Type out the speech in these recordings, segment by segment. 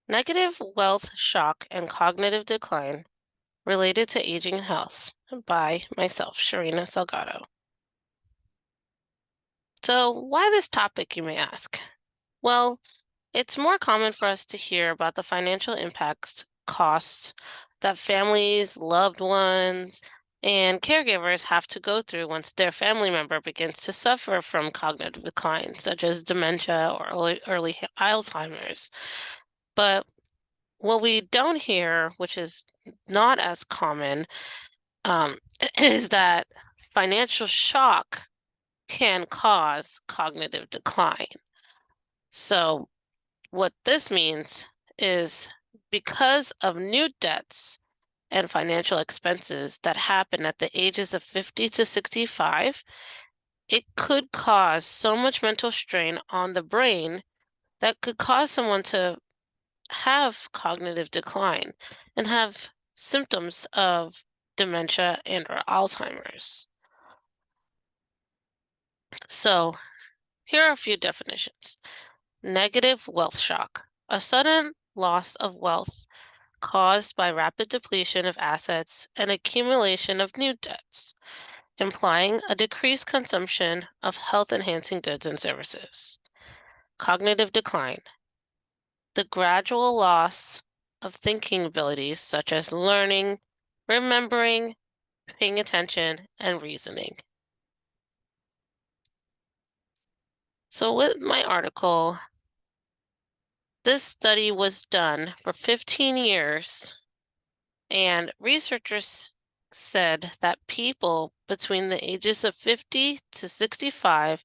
Negative Wealth Shock and Cognitive Decline Related to Aging and Health by myself, Sharina Salgado. So, why this topic, you may ask? Well, it's more common for us to hear about the financial impacts, costs that families, loved ones, and caregivers have to go through once their family member begins to suffer from cognitive decline, such as dementia or early Alzheimer's. But what we don't hear, which is not as common, um, is that financial shock can cause cognitive decline. So, what this means is because of new debts and financial expenses that happen at the ages of 50 to 65, it could cause so much mental strain on the brain that could cause someone to have cognitive decline and have symptoms of dementia and or Alzheimer's. So, here are a few definitions. Negative wealth shock, a sudden loss of wealth caused by rapid depletion of assets and accumulation of new debts, implying a decreased consumption of health-enhancing goods and services. Cognitive decline, the gradual loss of thinking abilities such as learning, remembering, paying attention, and reasoning. So with my article, this study was done for 15 years, and researchers said that people between the ages of 50 to 65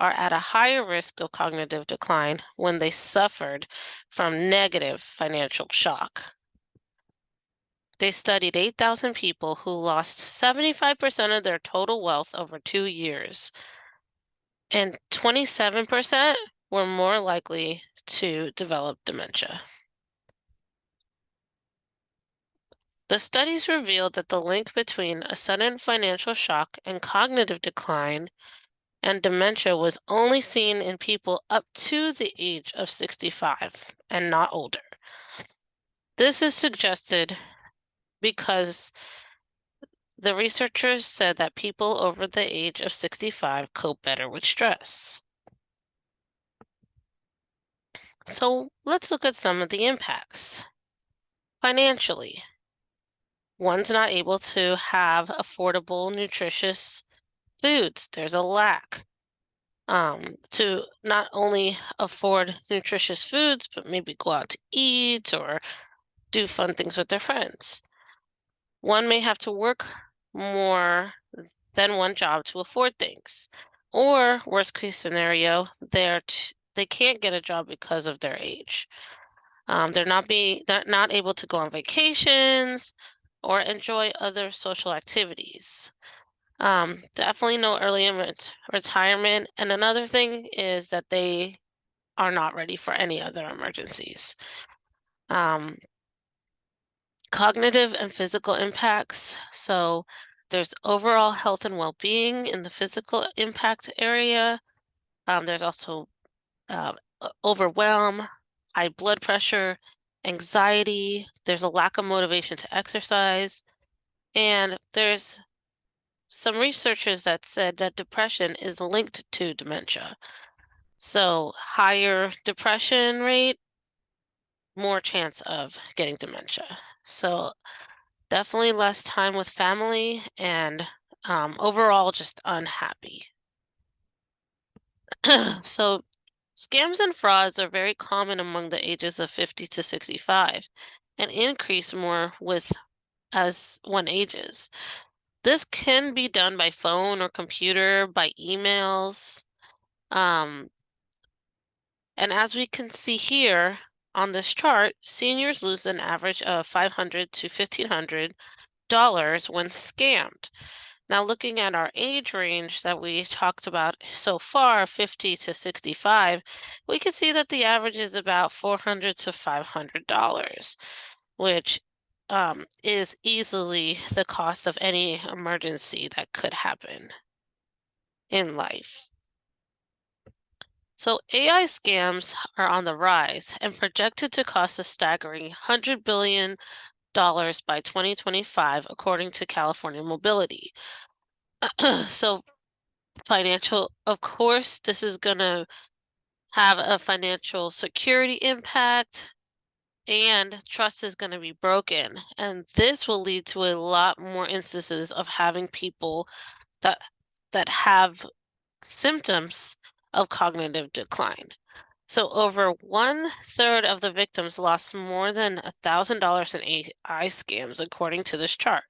are at a higher risk of cognitive decline when they suffered from negative financial shock. They studied 8,000 people who lost 75% of their total wealth over 2 years, and 27% were more likely to develop dementia. The studies revealed that the link between a sudden financial shock and cognitive decline and dementia was only seen in people up to the age of 65 and not older. This is suggested because the researchers said that people over the age of 65 cope better with stress. So let's look at some of the impacts. Financially, one's not able to have affordable, nutritious foods. There's a lack. To not only afford nutritious foods, but maybe go out to eat or do fun things with their friends. One may have to work more than one job to afford things. Or, worst case scenario, they can't get a job because of their age. They're not able to go on vacations or enjoy other social activities. Definitely no early retirement. And another thing is that they are not ready for any other emergencies. Cognitive and physical impacts. So there's overall health and well-being in the physical impact area. There's also overwhelm, high blood pressure, anxiety. There's a lack of motivation to exercise. And there's some researchers that said that depression is linked to dementia. So higher depression rate, more chance of getting dementia. So definitely less time with family and overall just unhappy. So scams and frauds are very common among the ages of 50 to 65 and increase more with as one ages. This can be done by phone or computer, by emails. And as we can see here on this chart, seniors lose an average of $500 to $1,500 when scammed. Now, looking at our age range that we talked about so far, 50 to 65, we can see that the average is about $400 to $500, which is easily the cost of any emergency that could happen in life. So AI scams are on the rise and projected to cost a staggering $100 billion by 2025, according to California Mobility. So financial, of course, this is going to have a financial security impact, and trust is going to be broken. And this will lead to a lot more instances of having people that have symptoms of cognitive decline. So over 1/3 of the victims lost more than $1,000 in AI scams, according to this chart.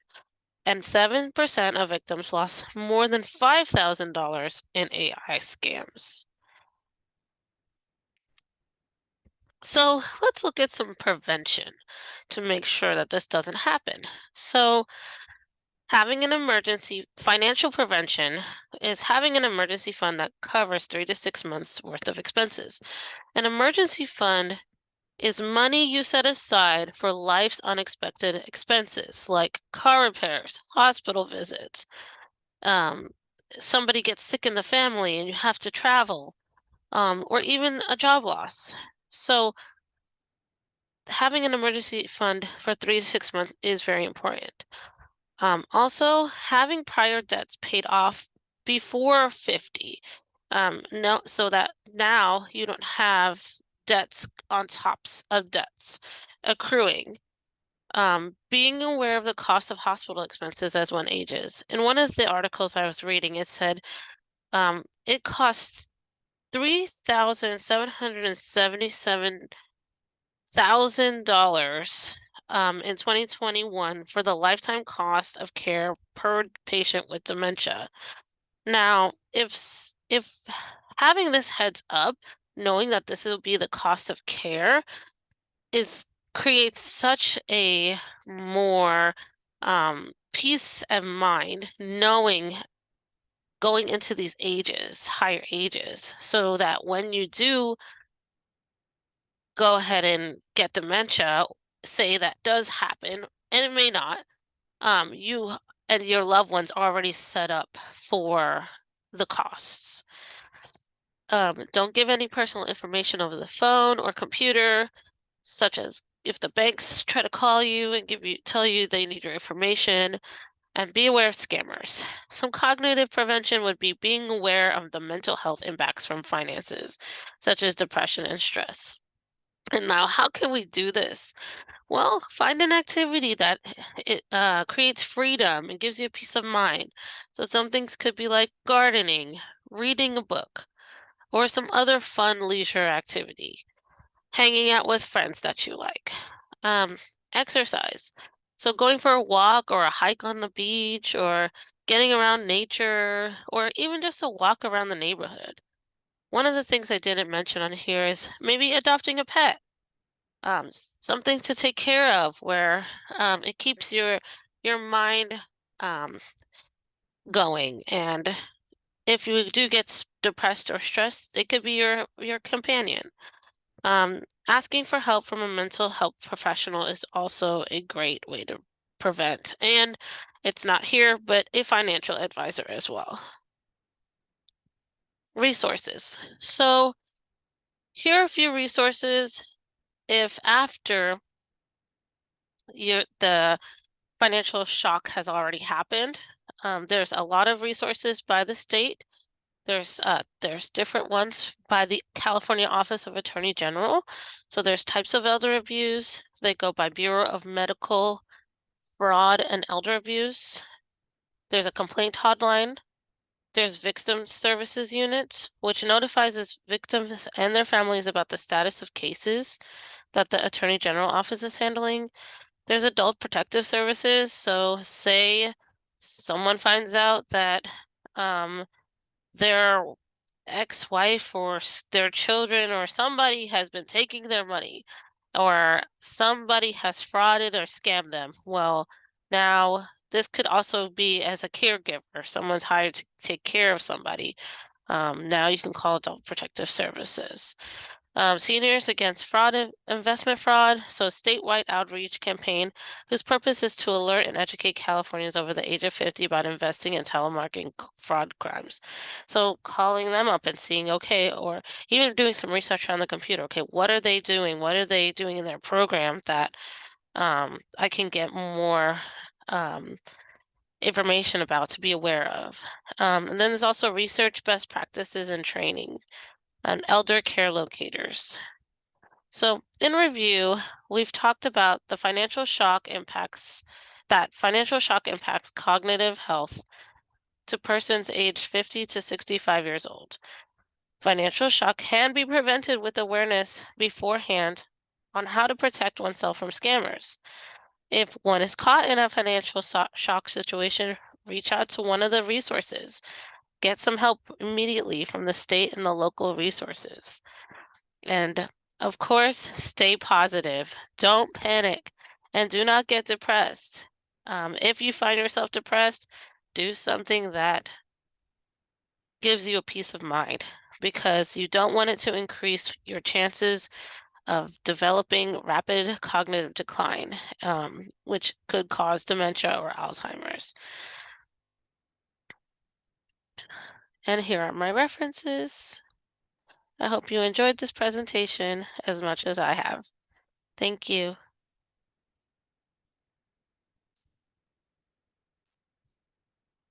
And 7% of victims lost more than $5,000 in AI scams. So let's look at some prevention to make sure that this doesn't happen. So having an emergency financial prevention is having an emergency fund that covers 3 to 6 months worth of expenses. An emergency fund is money you set aside for life's unexpected expenses, like car repairs, hospital visits, um, somebody gets sick in the family and you have to travel, or even a job loss. So having an emergency fund for 3 to 6 months is very important. Also, having prior debts paid off before 50, no, so that now you don't have debts on tops of debts accruing. Being aware of the cost of hospital expenses as one ages. In one of the articles I was reading, it said it costs $3,777,000 in 2021 for the lifetime cost of care per patient with dementia. Now, if having this heads up, knowing that this will be the cost of care, is creates such a more peace of mind, knowing going into these ages, higher ages, so that when you do go ahead and get dementia, say that does happen, and it may not, you and your loved ones already set up for the costs. Don't give any personal information over the phone or computer, such as if the banks try to call you and tell you they need your information, and be aware of scammers. Some cognitive prevention would be being aware of the mental health impacts from finances, such as depression and stress. And now, how can we do this? Well, find an activity that it creates freedom and gives you a peace of mind. So some things could be like gardening, reading a book, or some other fun leisure activity, hanging out with friends that you like. Um, Exercise. So going for a walk or a hike on the beach or getting around nature or even just a walk around the neighborhood. One of the things I didn't mention on here is maybe adopting a pet. Something to take care of where it keeps your mind um, going. And if you do get depressed or stressed, it could be your companion. Asking for help from a mental health professional is also a great way to prevent. And it's not here, but a financial advisor as well. Resources. So here are a few resources. If after the financial shock has already happened, there's a lot of resources by the state. There's different ones by the California Office of Attorney General. So there's types of elder abuse. They go by Bureau of Medical Fraud and Elder Abuse. There's a complaint hotline. There's victim services unit, which notifies its victims and their families about the status of cases that the Attorney General office is handling. There's adult protective services. So say someone finds out that their ex-wife or their children or somebody has been taking their money or somebody has frauded or scammed them. Well, now this could also be as a caregiver. Someone's hired to take care of somebody. Now you can call adult protective services. Seniors Against Investment Fraud, so a statewide outreach campaign whose purpose is to alert and educate Californians over the age of 50 about investing and telemarketing fraud crimes. So calling them up and seeing, okay, or even doing some research on the computer. Okay, what are they doing? What are they doing in their program that I can get more um, information about to be aware of? And then there's also research best practices and training and elder care locators. So, in review, we've talked about financial shock impacts cognitive health to persons aged 50 to 65 years old. Financial shock can be prevented with awareness beforehand on how to protect oneself from scammers. If one is caught in a shock situation, reach out to one of the resources. Get some help immediately from the state and the local resources. And of course, stay positive. Don't panic and do not get depressed. If you find yourself depressed, do something that gives you a peace of mind because you don't want it to increase your chances of developing rapid cognitive decline, which could cause dementia or Alzheimer's. And here are my references. I hope you enjoyed this presentation as much as I have. Thank you.